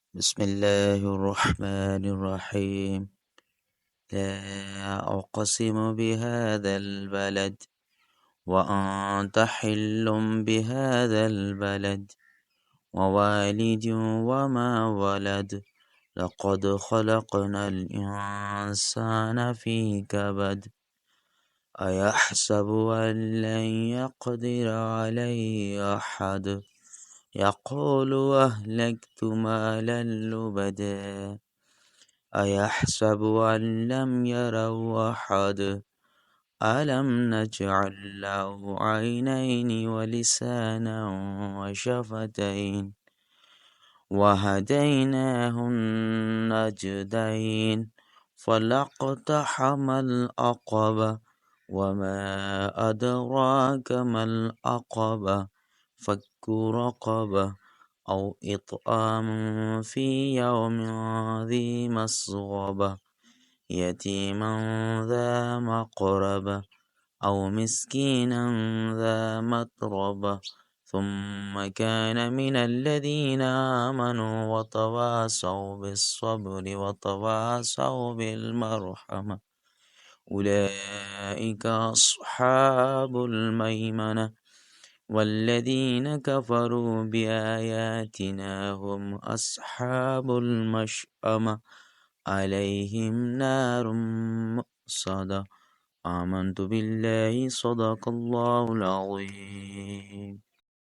بسم الله الرحمن الرحيم. لا أقسم بهذا البلد وأنت حل بهذا البلد ووالد وما ولد. لقد خلقنا الإنسان في كبد. أيحسب أن لن يقدر عليه أحد. يقول أهلكت مالا لبدا. أيحسب أن لم يره أحد. ألم نجعل له عينين ولسانا وشفتين وهديناه النجدين فلاقتحم العقبة وما أدراك ما العقبة فك رقبة أو إطعام في يوم ذي مسغبة يتيما ذا مقربة أو مسكينا ذا متربة ثم كان من الذين آمنوا وتواصوا بالصبر وتواصوا بالمرحمة أولئك أصحاب الميمنة والذين كفروا بآياتنا هم أصحاب المشأمة عليهم نار مؤصدة. آمنت بالله صدق الله العظيم.